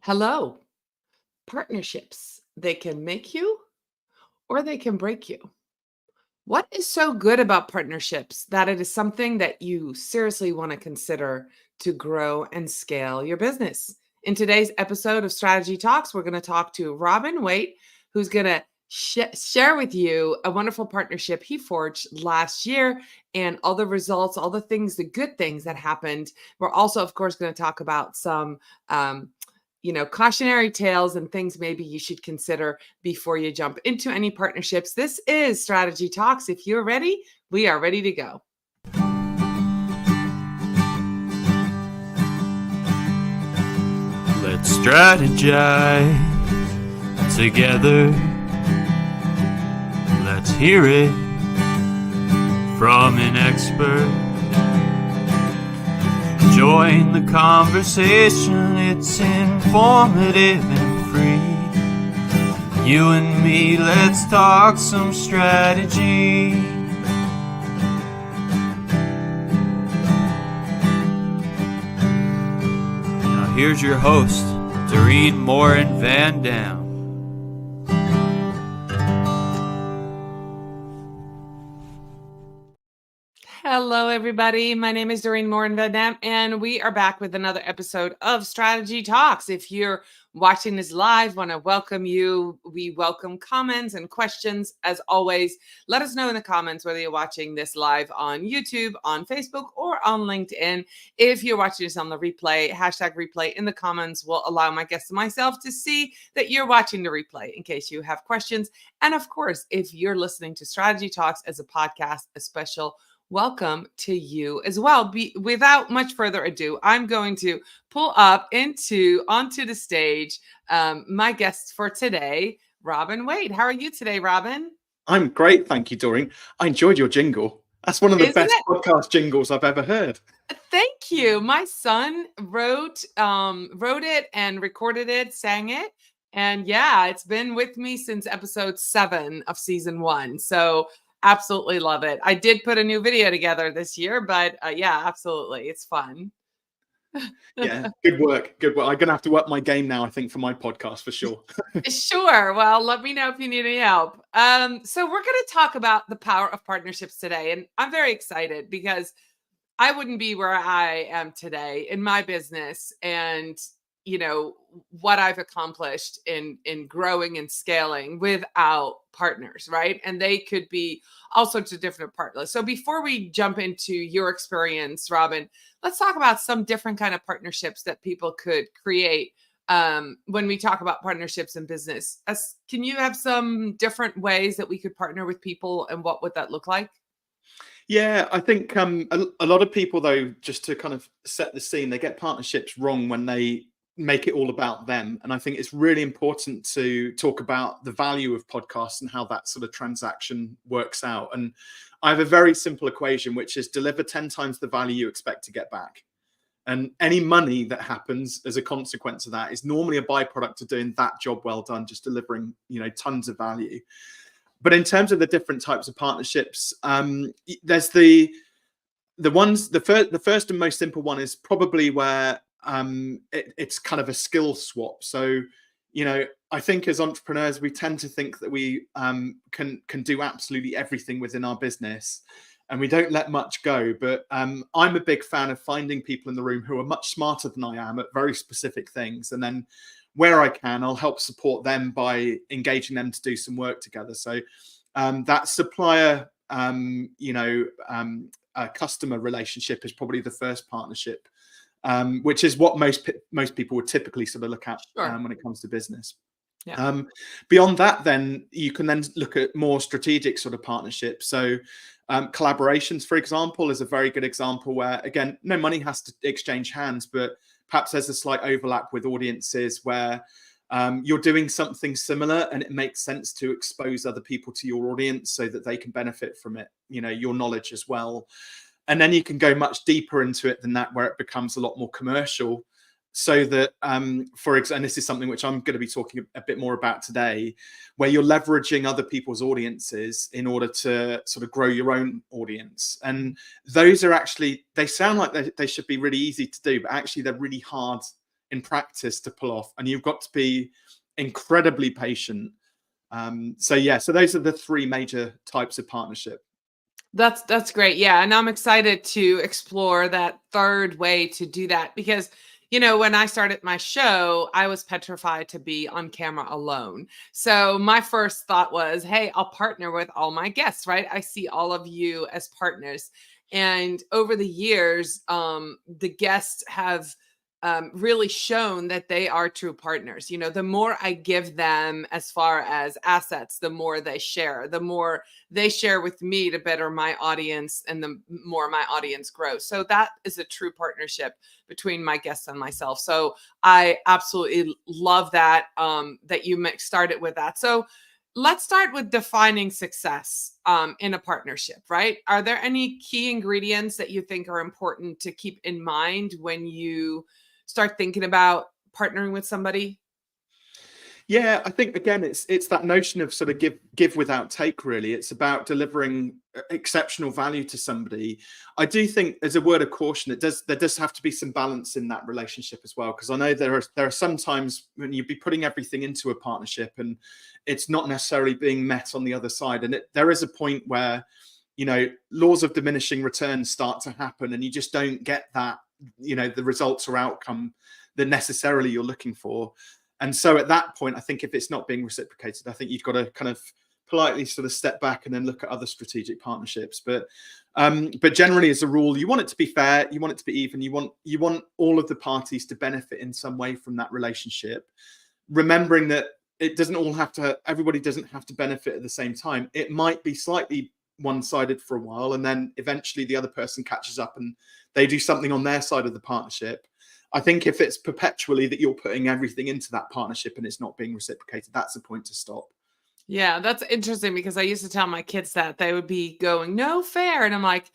Hello, partnerships. They can make you or they can break you. What is so good about partnerships that it is something that you seriously want to consider to grow and scale your business? In today's episode of Strategy Talks, we're going to talk to Robin Waite, who's going to share with you a wonderful partnership he forged last year and all the results, all the things, the good things that happened. We're also, of course, going to talk about some cautionary tales and things maybe you should consider before you jump into any partnerships. This is Strategy Talks. If you're ready, we are ready to go. Let's strategize together. Let's hear it from an expert. Join the conversation, it's informative and free. You and me, let's talk some strategy. Now here's your host, Morin-van. Hello, everybody. My name is Morin-van, and we are back with another episode of Strategy Talks. If you're watching this live, want to welcome you. We welcome comments and questions. As always, let us know in the comments whether you're watching this live on YouTube, on Facebook, or on LinkedIn. If you're watching this on the replay, #replay in the comments will allow my guests and myself to see that you're watching the replay in case you have questions. And of course, if you're listening to Strategy Talks as a podcast, a special welcome to you as well. Without much further ado, I'm going to pull up onto the stage my guest for today, Robin Waite. How are you today, Robin? I'm great, thank you, Doreen. I enjoyed your jingle. That's one of the best podcast jingles I've ever heard. Thank you. My son wrote it and recorded it, sang it. And yeah, it's been with me since episode 7 of season 1. So absolutely love it. I did put a new video together this year, but yeah, absolutely. It's fun. Yeah, good work. Good work. I'm going to have to work my game now, I think, for my podcast for sure. Sure. Well, let me know if you need any help. So we're going to talk about the power of partnerships today. And I'm very excited because I wouldn't be where I am today in my business and what I've accomplished in growing and scaling without partners, right? And they could be all sorts of different partners. So before we jump into your experience, Robin, let's talk about some different kind of partnerships that people could create when we talk about partnerships in business. Can you have some different ways that we could partner with people, and what would that look like? Yeah, I think a lot of people, though, just to kind of set the scene, they get partnerships wrong when they make it all about them. And I think it's really important to talk about the value of podcasts and how that sort of transaction works out. And I have a very simple equation, which is deliver 10 times the value you expect to get back. And any money that happens as a consequence of that is normally a byproduct of doing that job well done, just delivering, tons of value. But in terms of the different types of partnerships, there's the first and most simple one is probably where it's kind of a skill swap. So, I think as entrepreneurs, we tend to think that we can do absolutely everything within our business, and we don't let much go. But I'm a big fan of finding people in the room who are much smarter than I am at very specific things, and then where I can, I'll help support them by engaging them to do some work together. So that supplier, customer relationship is probably the first partnership, which is what most people would typically sort of look at when it comes to business. Yeah. Beyond that, then you can then look at more strategic sort of partnerships. So collaborations, for example, is a very good example where, again, no money has to exchange hands, but perhaps there's a slight overlap with audiences where you're doing something similar and it makes sense to expose other people to your audience so that they can benefit from it, your knowledge as well. And then you can go much deeper into it than that, where it becomes a lot more commercial. So that, for example, and this is something which I'm going to be talking a bit more about today, where you're leveraging other people's audiences in order to sort of grow your own audience. And those are actually, they sound like they should be really easy to do, but actually they're really hard in practice to pull off, and you've got to be incredibly patient. So those are the three major types of partnership. That's great. Yeah. And I'm excited to explore that third way to do that because, when I started my show, I was petrified to be on camera alone. So my first thought was, hey, I'll partner with all my guests, right? I see all of you as partners. And over the years, the guests have really shown that they are true partners. The more I give them as far as assets, the more they share. The more they share with me to better my audience, and the more my audience grows. So that is a true partnership between my guests and myself. So I absolutely love that, that you started with that. So let's start with defining success in a partnership, right? Are there any key ingredients that you think are important to keep in mind when you start thinking about partnering with somebody? Yeah, I think again, it's that notion of sort of give without take. Really, it's about delivering exceptional value to somebody. I do think, as a word of caution, there does have to be some balance in that relationship as well, because I know there are some times when you'd be putting everything into a partnership and it's not necessarily being met on the other side, and there is a point where laws of diminishing returns start to happen, and you just don't get that the results or outcome that necessarily you're looking for. And so at that point, I think if it's not being reciprocated, I think you've got to kind of politely sort of step back and then look at other strategic partnerships. But generally, as a rule, you want it to be fair, you want it to be even, you want all of the parties to benefit in some way from that relationship, remembering that everybody doesn't have to benefit at the same time. It might be slightly one-sided for a while, and then eventually the other person catches up and they do something on their side of the partnership. I think if it's perpetually that you're putting everything into that partnership and it's not being reciprocated, that's the point to stop. Yeah, that's interesting because I used to tell my kids that they would be going, no fair. And I'm like,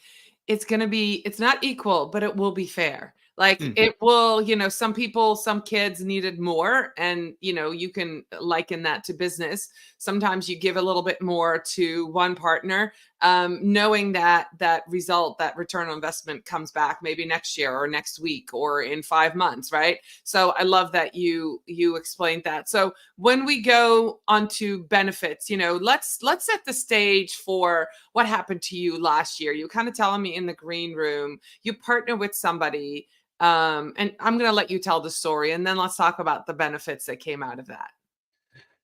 it's not equal, but it will be fair. Like it will, some kids needed more, and, you can liken that to business. Sometimes you give a little bit more to one partner, knowing that return on investment comes back maybe next year or next week or in 5 months. Right. So I love that you explained that. So when we go onto benefits, let's set the stage for what happened to you last year. You kind of telling me in the green room, you partner with somebody. And I'm going to let you tell the story, and then let's talk about the benefits that came out of that.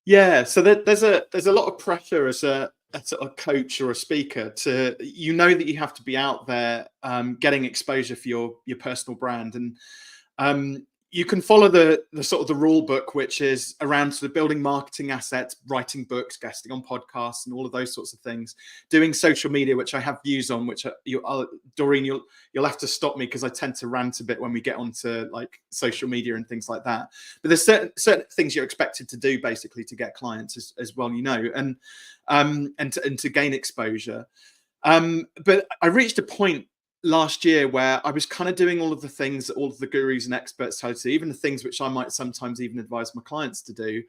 Yeah. So there's a lot of pressure as a coach or a speaker to, that you have to be out there, getting exposure for your personal brand. And you can follow the sort of the rule book, which is around sort of building marketing assets, writing books, guesting on podcasts, and all of those sorts of things. Doing social media, which I have views on, which Doreen, you'll have to stop me because I tend to rant a bit when we get onto like social media and things like that. But there's certain things you're expected to do basically to get clients as well, and to gain exposure. But I reached a point last year where I was kind of doing all of the things that all of the gurus and experts tell to, even the things which I might sometimes even advise my clients to do.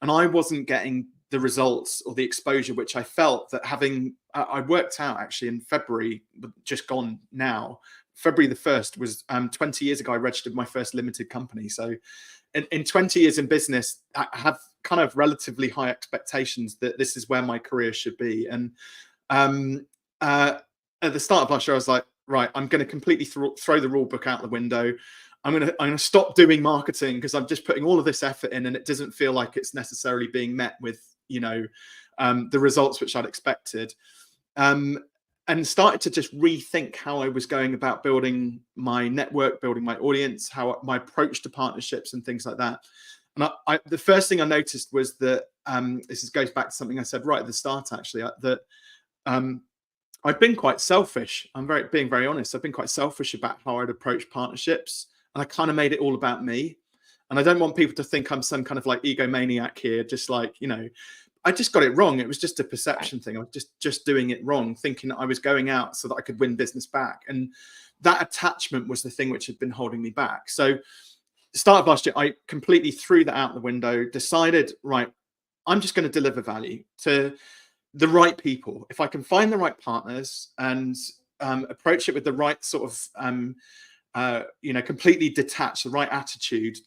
And I wasn't getting the results or the exposure, which I felt that I worked out actually in February, just gone now, February the 1st was 20 years ago, I registered my first limited company. So in 20 years in business, I have kind of relatively high expectations that this is where my career should be. And at the start of last year, I was like, right, I'm going to completely throw the rule book out the window. I'm going to stop doing marketing because I'm just putting all of this effort in, and it doesn't feel like it's necessarily being met with, the results which I'd expected. And started to just rethink how I was going about building my network, building my audience, how my approach to partnerships and things like that. And the first thing I noticed was that this goes back to something I said right at the start, actually, that I've been quite selfish. Being very honest. I've been quite selfish about how I'd approach partnerships, and I kind of made it all about me. And I don't want people to think I'm some kind of like egomaniac here, just like, I just got it wrong. It was just a perception thing. I was just doing it wrong, thinking that I was going out so that I could win business back. And that attachment was the thing which had been holding me back. So the start of last year, I completely threw that out the window, decided, right, I'm just going to deliver value to the right people. If I can find the right partners and approach it with the right sort of, completely detached, the right attitude,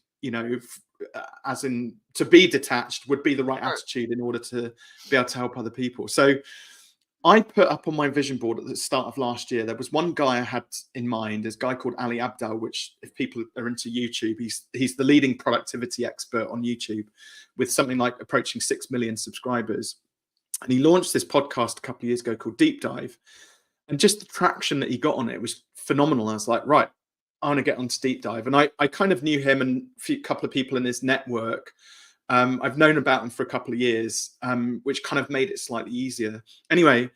as in to be detached would be the right attitude in order to be able to help other people. So I put up on my vision board at the start of last year, there was one guy I had in mind, this guy called Ali Abdal, which if people are into YouTube, he's the leading productivity expert on YouTube with something like approaching 6 million subscribers. And he launched this podcast a couple of years ago called Deep Dive. And just the traction that he got on it was phenomenal. I was like, right, I want to get onto Deep Dive. And I kind of knew him and a couple of people in his network. I've known about him for a couple of years, which kind of made it slightly easier. Anyway,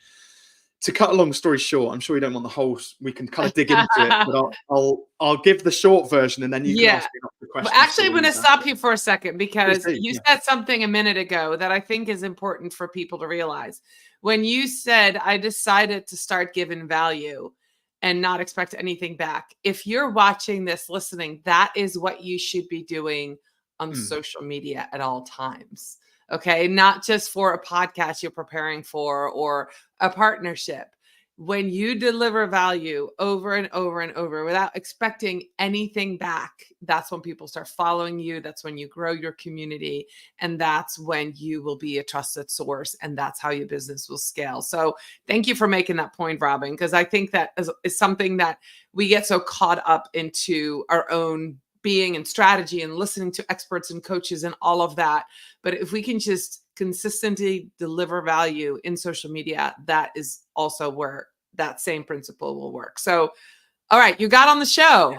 to cut a long story short, I'm sure you don't want the whole, we can kind of dig into it, but I'll give the short version and then you can ask me the question. Well, actually, I'm going to stop you for a second because you said something a minute ago that I think is important for people to realize. When you said, I decided to start giving value and not expect anything back. If you're watching this, listening, that is what you should be doing on social media at all times. Okay. Not just for a podcast you're preparing for or a partnership. When you deliver value over and over and over without expecting anything back, that's when people start following you. That's when you grow your community. And that's when you will be a trusted source. And that's how your business will scale. So thank you for making that point, Robin, because I think that is something that we get so caught up into our own being and strategy and listening to experts and coaches and all of that. But if we can just consistently deliver value in social media, that is also where that same principle will work. So, all right, you got on the show.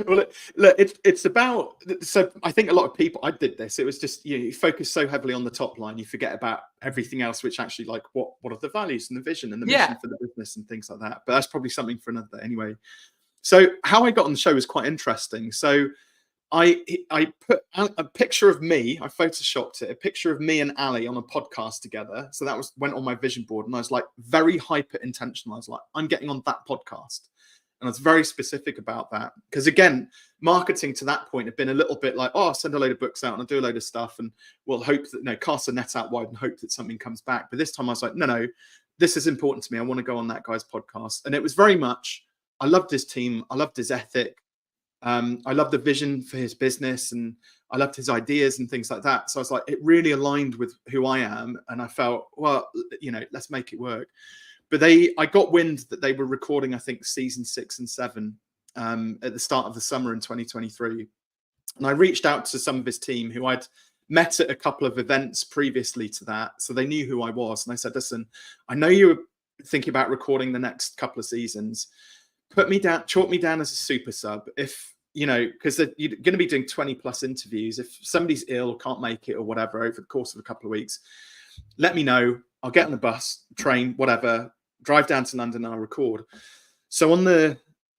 Well, look, it's about, so I think a lot of people, I did this. It was just, you focus so heavily on the top line, you forget about everything else, which actually like what are the values and the vision and the mission for the business and things like that. But that's probably something for another day anyway. So how I got on the show was quite interesting. So I put a picture of me, I photoshopped it, a picture of me and Ali on a podcast together. So that went on my vision board and I was like very hyper intentional. I was like, I'm getting on that podcast. And I was very specific about that. Because again, marketing to that point had been a little bit like, oh, I'll send a load of books out and I'll do a load of stuff and we'll hope that, cast the net out wide and hope that something comes back. But this time I was like, no, this is important to me. I want to go on that guy's podcast. And it was very much, I loved his team. I loved his ethic. I loved the vision for his business and I loved his ideas and things like that. So I was like, it really aligned with who I am. And I felt, well, let's make it work. But I got wind that they were recording, I think, season 6 and 7 at the start of the summer in 2023. And I reached out to some of his team who I'd met at a couple of events previously to that. So they knew who I was. And I said, listen, I know you were thinking about recording the next couple of seasons. Put me down, chalk me down as a super sub. If, because you're going to be doing 20 plus interviews. If somebody's ill, can't make it or whatever over the course of a couple of weeks, let me know. I'll get on the bus, train, whatever, drive down to London and I'll record. So on the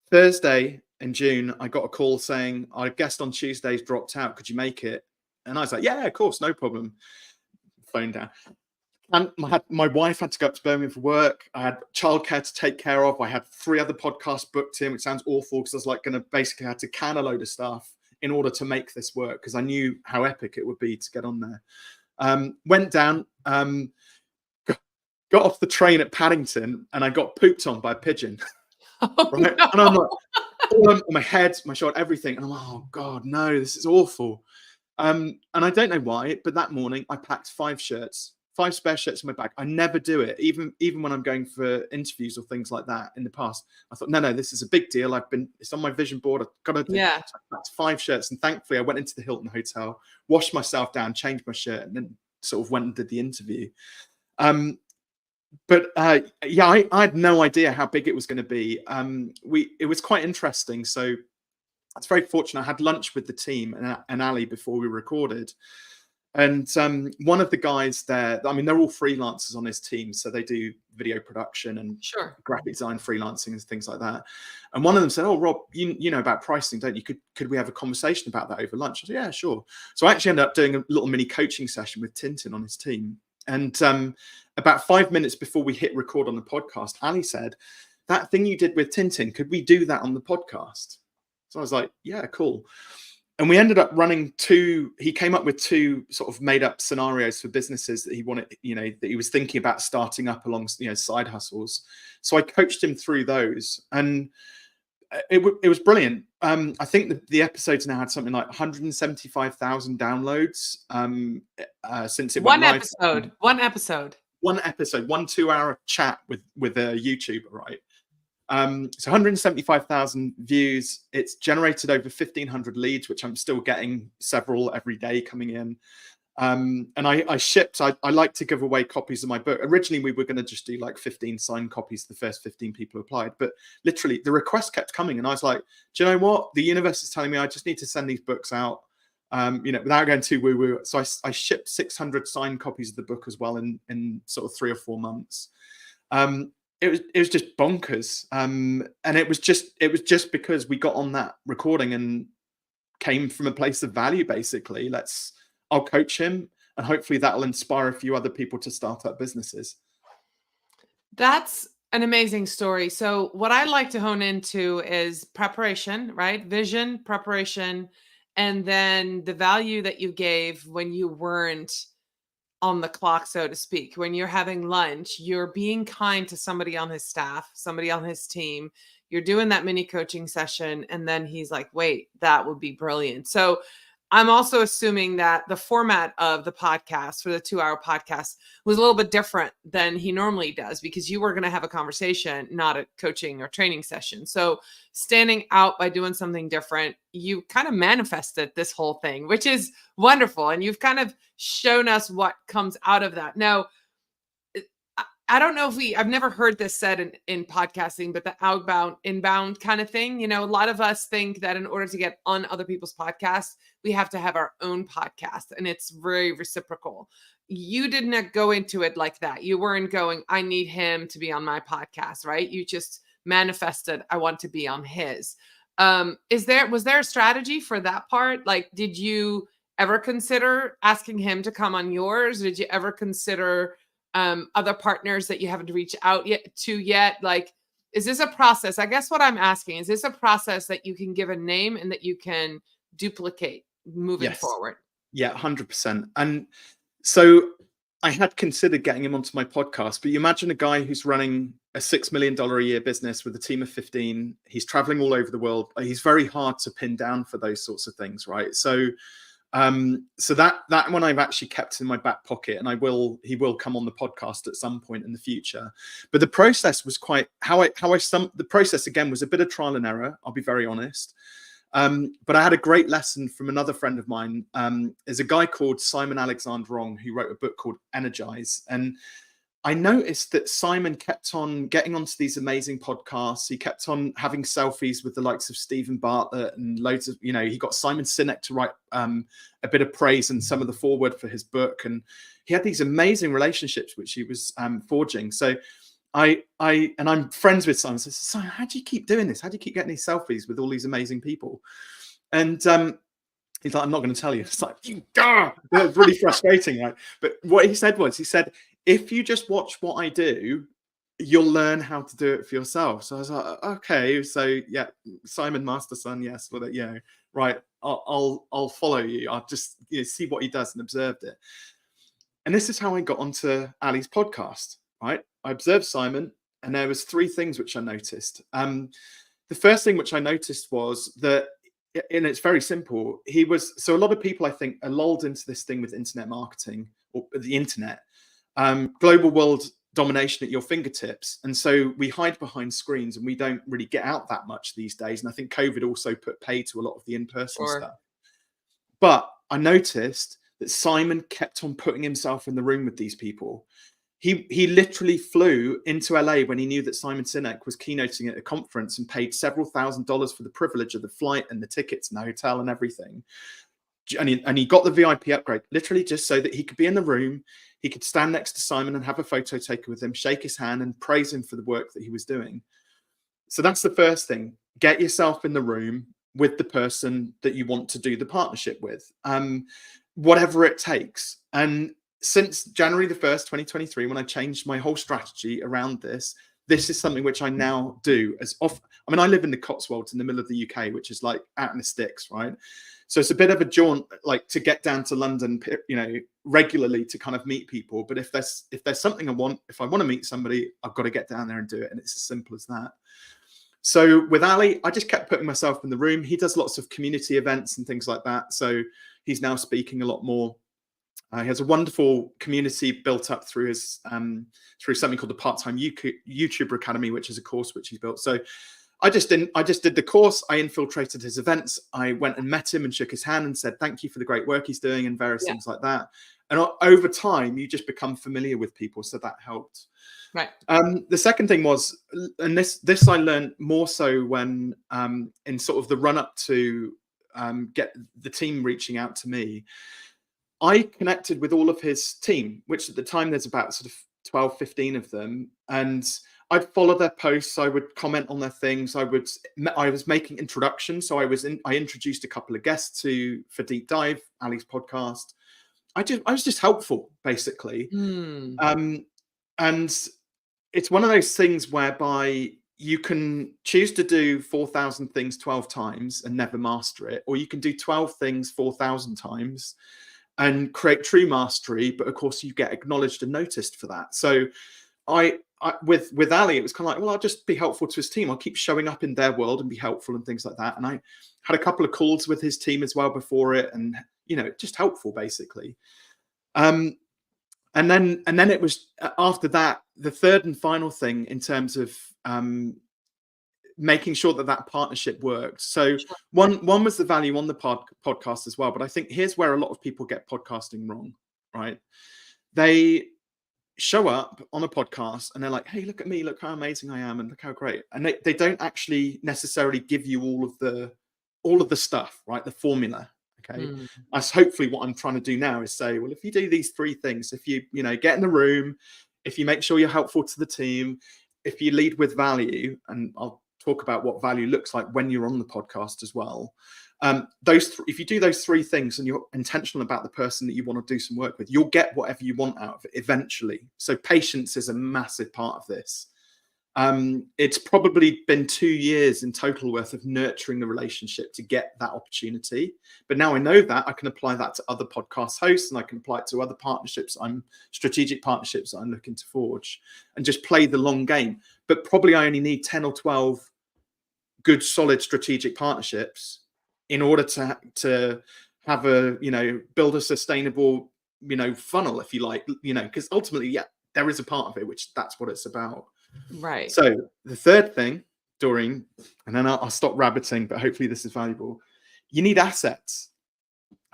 Thursday in June, I got a call saying, our guest on Tuesday's dropped out. Could you make it? And I was like, yeah, of course, no problem. Phone down. And my wife had to go up to Birmingham for work. I had childcare to take care of. I had 3 other podcasts booked in, which sounds awful because I was like going to basically had to can a load of stuff in order to make this work because I knew how epic it would be to get on there. Went down, got off the train at Paddington and I got pooped on by a pigeon. Oh, right? no. And I'm like, on my head, my shoulder, everything. And I'm like, oh God, no, this is awful. And I don't know why, but that morning I packed 5 shirts. 5 spare shirts in my bag. I never do it, even when I'm going for interviews or things like that in the past. I thought, no, this is a big deal. It's on my vision board. I've got to do it. So I packed 5 shirts. And thankfully I went into the Hilton Hotel, washed myself down, changed my shirt, and then sort of went and did the interview. But I had no idea how big it was going to be. It was quite interesting. So I was very fortunate. I had lunch with the team and Ali before we recorded. And one of the guys there, I mean, they're all freelancers on his team. So they do video production and graphic design freelancing and things like that. And one of them said, oh, Rob, you know about pricing, don't you? Could we have a conversation about that over lunch? I said, yeah, sure. So I actually ended up doing a little mini coaching session with Tintin on his team. And about 5 minutes before we hit record on the podcast, Ali said, that thing you did with Tintin, could we do that on the podcast? So I was like, yeah, cool. And we ended up running 2, he came up with 2 sort of made up scenarios for businesses that he wanted, that he was thinking about starting up along, side hustles. So I coached him through those and it was brilliant. I think the episodes now had something like 175,000 downloads since it went live. One episode, 1 2-hour chat with a YouTuber, right? So 175,000 views. It's generated over 1,500 leads, which I'm still getting several every day coming in. And I shipped, I like to give away copies of my book. Originally, we were going to just do like 15 signed copies to the first 15 people who applied. But literally, the requests kept coming. And I was like, do you know what? The universe is telling me I just need to send these books out, without going too woo-woo. So I shipped 600 signed copies of the book as well in sort of 3 or 4 months. It was just bonkers. And it was just because we got on that recording and came from a place of value, basically. I'll coach him, and hopefully that'll inspire a few other people to start up businesses. That's an amazing story. So what I like to hone into is preparation, right? Vision, preparation, and then the value that you gave when you weren't on the clock, so to speak. When you're having lunch, you're being kind to somebody on his staff, somebody on his team. You're doing that mini coaching session, and then he's like, wait, that would be brilliant. So I'm also assuming that the format of the podcast, for the 2-hour podcast, was a little bit different than he normally does, because you were going to have a conversation, not a coaching or training session. So standing out by doing something different, you kind of manifested this whole thing, which is wonderful. And you've kind of shown us what comes out of that. Now, I don't know if I've never heard this said in podcasting, but the outbound, inbound kind of thing. A lot of us think that in order to get on other people's podcasts, we have to have our own podcast, and it's very reciprocal. You did not go into it like that. You weren't going, I need him to be on my podcast, right? You just manifested, I want to be on his. Was there a strategy for that part? Like, did you ever consider asking him to come on yours? Did you ever consider other partners that you haven't reached out yet? Like, is this a process? I guess what I'm asking, is this a process that you can give a name and that you can duplicate moving forward? Yeah, 100%. And so I had considered getting him onto my podcast, but you imagine a guy who's running a $6 million a year business with a team of 15. He's traveling all over the world. He's very hard to pin down for those sorts of things, right? So that one I've actually kept in my back pocket, and he will come on the podcast at some point in the future. But the process was the process again was a bit of trial and error. I'll be very honest. But I had a great lesson from another friend of mine. There's a guy called Simon Alexander-Wrong who wrote a book called Energize. And I noticed that Simon kept on getting onto these amazing podcasts. He kept on having selfies with the likes of Stephen Bartlett and loads of, he got Simon Sinek to write a bit of praise and some of the foreword for his book. And he had these amazing relationships, which he was forging. So I'm friends with Simon. So I said, Simon, how do you keep doing this? How do you keep getting these selfies with all these amazing people? And he's like, I'm not going to tell you. It's like, it's really frustrating, right? But what he said, if you just watch what I do, you'll learn how to do it for yourself. So I was like, okay, so yeah, Simon Masterson, yes, well, right. I'll follow you. I'll just see what he does and observed it. And this is how I got onto Ali's podcast, right? I observed Simon, and there was 3 things which I noticed. The first thing which I noticed was that, and it's very simple. So a lot of people, I think, are lulled into this thing with internet marketing or the internet. Global world domination at your fingertips. And so we hide behind screens and we don't really get out that much these days. And I think COVID also put pay to a lot of the in-person stuff. But I noticed that Simon kept on putting himself in the room with these people. He literally flew into LA when he knew that Simon Sinek was keynoting at a conference and paid several $1,000s for the privilege of the flight and the tickets and the hotel and everything. And he got the VIP upgrade, literally just so that he could be in the room. He could stand next to Simon and have a photo taken with him, shake his hand and praise him for the work that he was doing. So that's the first thing. Get yourself in the room with the person that you want to do the partnership with, whatever it takes. And since January the 1st, 2023, when I changed my whole strategy around this is something which I now do as often. I mean, I live in the Cotswolds in the middle of the UK, which is like out in the sticks, right? So it's a bit of a jaunt, like to get down to London, regularly to kind of meet people. But if there's something I want, if I want to meet somebody, I've got to get down there and do it. And it's as simple as that. So with Ali, I just kept putting myself in the room. He does lots of community events and things like that. So he's now speaking a lot more. He has a wonderful community built up through his through something called the Part-Time YouTuber Academy, which is a course which he's built. So I just did the course. I infiltrated his events. I went and met him and shook his hand and said thank you for the great work he's doing and various things like that. And over time, you just become familiar with people, so that helped. Right. The second thing was, and this I learned more so when in sort of the run up to get the team reaching out to me. I connected with all of his team, which at the time there's about sort of 12, 15 of them. And I'd follow their posts. I would comment on their things. I was making introductions. So I introduced a couple of guests for Deep Dive, Ali's podcast. I was just helpful, basically. And it's one of those things whereby you can choose to do 4,000 things 12 times and never master it, or you can do 12 things 4,000 times and create true mastery, but of course you get acknowledged and noticed for that. So with Ali, it was kind of like, well, I'll just be helpful to his team. I'll keep showing up in their world and be helpful and things like that. And I had a couple of calls with his team as well before it, and just helpful basically. And then it was after that, the third and final thing in terms of making sure that partnership worked. So one was the value on the podcast as well. But I think here's where a lot of people get podcasting wrong, right? They show up on a podcast and they're like, hey, look at me, look how amazing I am, and look how great. And they don't actually necessarily give you all of the stuff, right? The formula. Okay. That's hopefully what I'm trying to do now is say, well, if you do these three things, if you get in the room, if you make sure you're helpful to the team, if you lead with value, and I'll talk about what value looks like when you're on the podcast as well. If you do those three things and you're intentional about the person that you want to do some work with, you'll get whatever you want out of it eventually. So patience is a massive part of this. It's probably been 2 years in total worth of nurturing the relationship to get that opportunity. But now I know that I can apply that to other podcast hosts, and I can apply it to other strategic partnerships that I'm looking to forge, and just play the long game. But probably I only need 10 or 12 good, solid strategic partnerships in order to have build a sustainable, funnel, if you like, because ultimately, there is a part of it, which that's what it's about. Right. So the third thing, Doreen, and then I'll stop rabbiting, but hopefully this is valuable. You need assets.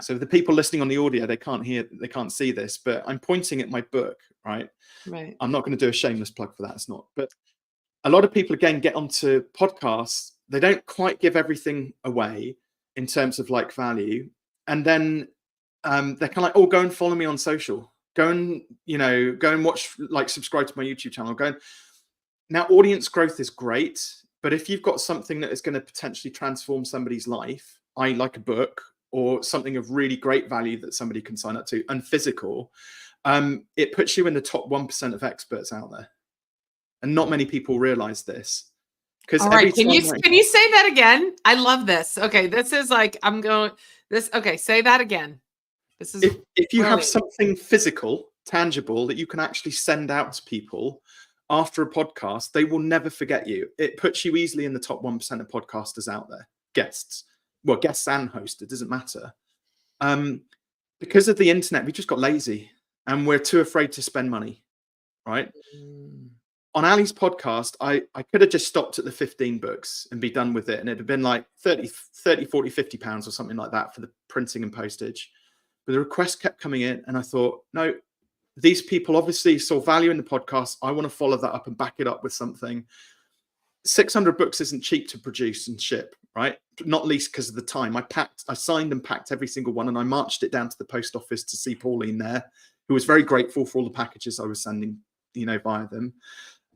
So the people listening on the audio, they can't see this, but I'm pointing at my book, right? Right. I'm not going to do a shameless plug for that. It's not. But a lot of people, again, get onto podcasts. They don't quite give everything away in terms of like value. And then they're kind of like, oh, go and follow me on social. Go and watch, like, subscribe to my YouTube channel. Now, audience growth is great, but if you've got something that is going to potentially transform somebody's life, like a book or something of really great value that somebody can sign up to, and physical, it puts you in the top 1% of experts out there. And not many people realize this. All right, can you say that again? I love this. Okay, this is like, say that again. This is if you have something physical, tangible, that you can actually send out to people after a podcast, they will never forget you. It puts you easily in the top 1% of podcasters out there. Guests and hosts, it doesn't matter. Because of the internet, we just got lazy and we're too afraid to spend money, right? On Ali's podcast, I could have just stopped at the 15 books and be done with it. And it'd have been like 30, 40, 50 pounds or something like that for the printing and postage. But the requests kept coming in and I thought, no, these people obviously saw value in the podcast. I want to follow that up and back it up with something. 600 books isn't cheap to produce and ship, right? Not least because of the time. I signed and packed every single one, and I marched it down to the post office to see Pauline there, who was very grateful for all the packages I was sending, via them.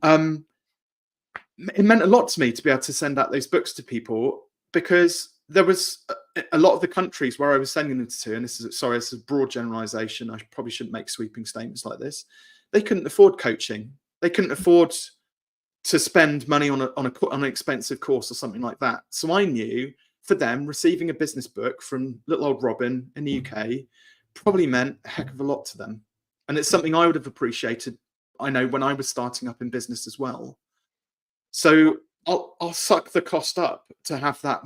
It meant a lot to me to be able to send out those books to people, because there was a lot of the countries where I was sending them to, and this is a broad generalization. I probably shouldn't make sweeping statements like this. They couldn't afford coaching. They couldn't afford to spend money on an expensive course or something like that. So I knew for them, receiving a business book from little old Robin in the UK probably meant a heck of a lot to them. And it's something I would have appreciated, I know, when I was starting up in business as well. So I'll suck the cost up to have that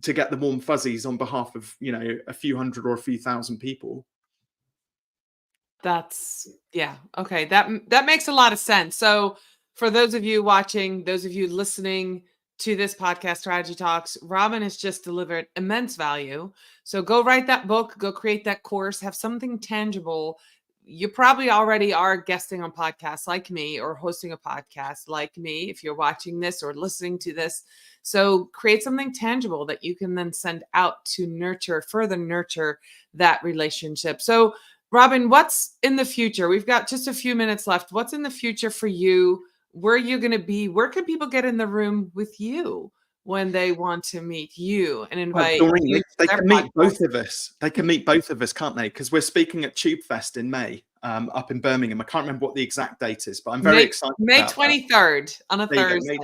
to get the warm fuzzies on behalf of, you know, a few hundred or a few thousand people. Yeah. Okay. That makes a lot of sense. So for those of you watching, those of you listening to this podcast, Strategy Talks, Robin has just delivered immense value. So go write that book, go create that course, have something tangible. You probably already are guesting on podcasts like me or hosting a podcast like me if you're watching this or listening to this. So create something tangible that you can then send out to further nurture that relationship. So Robin, what's in the future? We've got just a few minutes left. What's in the future for you? Where are you going to be? Where can people get in the room with you when they want to meet you and invite Doreen, you? they can meet both of us. They can meet both of us, can't they? Because we're speaking at Tube Fest in May, up in Birmingham. I can't remember what the exact date is, but I'm very excited. May 23rd on a Thursday.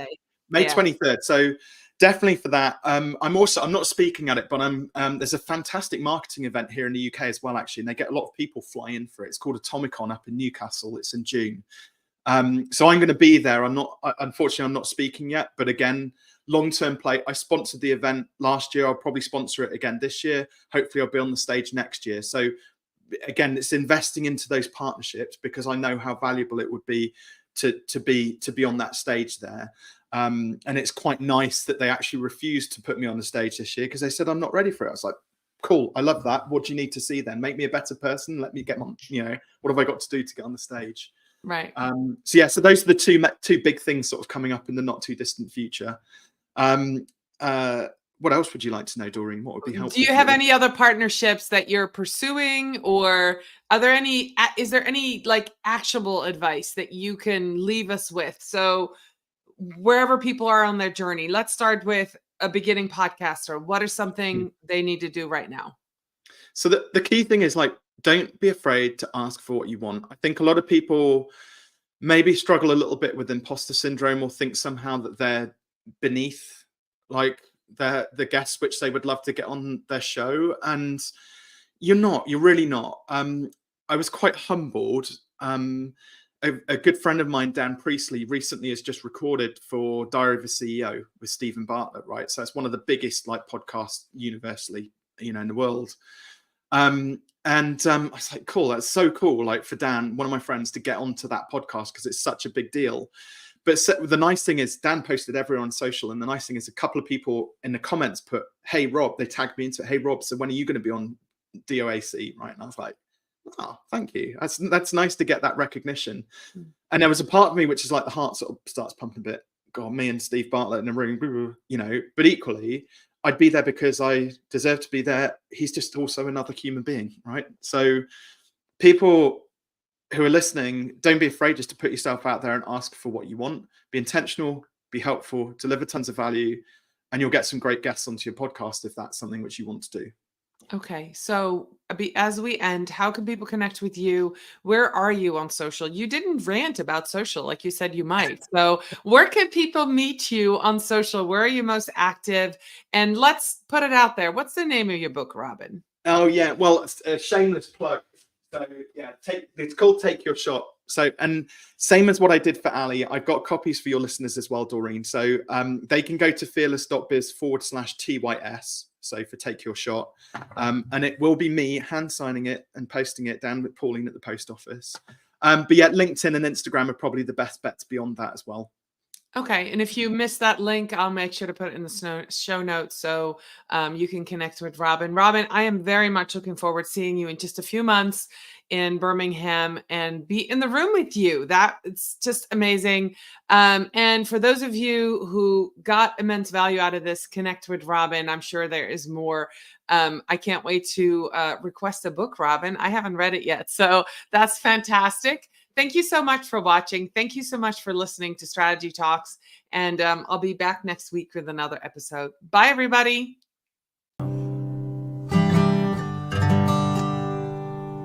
May 23rd. So definitely for that. I'm not speaking at it, but there's a fantastic marketing event here in the UK as well, actually, and they get a lot of people fly in for it. It's called Atomicon up in Newcastle. It's in June. So I'm going to be there. Unfortunately, I'm not speaking yet, but again, long-term play. I sponsored the event last year. I'll probably sponsor it again this year. Hopefully I'll be on the stage next year. So again, it's investing into those partnerships because I know how valuable it would be to be on that stage there. And it's quite nice that they actually refused to put me on the stage this year because they said I'm not ready for it. I was like, cool, I love that. What do you need to see then? Make me a better person. Let me get on, you know, what have I got to do to get on the stage? Right. So those are the two big things sort of coming up in the not too distant future. What else would you like to know, Doreen? What would be helpful? Do you have any other partnerships that you're pursuing, or is there any like actionable advice that you can leave us with? So wherever people are on their journey, let's start with a beginning podcaster. What is something they need to do right now? So the key thing is, like, don't be afraid to ask for what you want. I think a lot of people maybe struggle a little bit with imposter syndrome or think somehow that they're beneath like the guests which they would love to get on their show, and you're really not. I was quite humbled. A good friend of mine, Dan Priestley, recently has just recorded for Diary of a CEO with Stephen Bartlett, right? So it's one of the biggest like podcasts universally, you know, in the world. I was like, cool, that's so cool, like for Dan, one of my friends, to get onto that podcast because it's such a big deal. But the nice thing is Dan posted everyone on social, and the nice thing is a couple of people in the comments put, hey Rob, they tagged me into it, hey Rob, so when are you going to be on DOAC, right? And I was like, oh, thank you, that's nice to get that recognition. And there was a part of me which is like the heart sort of starts pumping a bit, God, me and Steve Bartlett in a room, you know, but equally I'd be there because I deserve to be there. He's just also another human being, right? So people who are listening, don't be afraid just to put yourself out there and ask for what you want. Be intentional, be helpful, deliver tons of value, and you'll get some great guests onto your podcast if that's something which you want to do. Okay. So as we end, how can people connect with you? Where are you on social? You didn't rant about social like you said you might. So where can people meet you on social? Where are you most active? And let's put it out there. What's the name of your book, Robin? Oh, yeah. Well, it's a shameless plug. So yeah, it's called Take Your Shot. So, and same as what I did for Ali, I've got copies for your listeners as well, Doreen. So they can go to fearless.biz/TYS. So for Take Your Shot. And it will be me hand signing it and posting it down with Pauline at the post office. But yeah, LinkedIn and Instagram are probably the best bets beyond that as well. Okay. And if you missed that link, I'll make sure to put it in the show notes so you can connect with Robin. Robin, I am very much looking forward to seeing you in just a few months in Birmingham and be in the room with you. It's just amazing. And for those of you who got immense value out of this, connect with Robin. I'm sure there is more. I can't wait to request a book, Robin. I haven't read it yet. So that's fantastic. Thank you so much for watching. Thank you so much for listening to Strategy Talks. And I'll be back next week with another episode. Bye, everybody.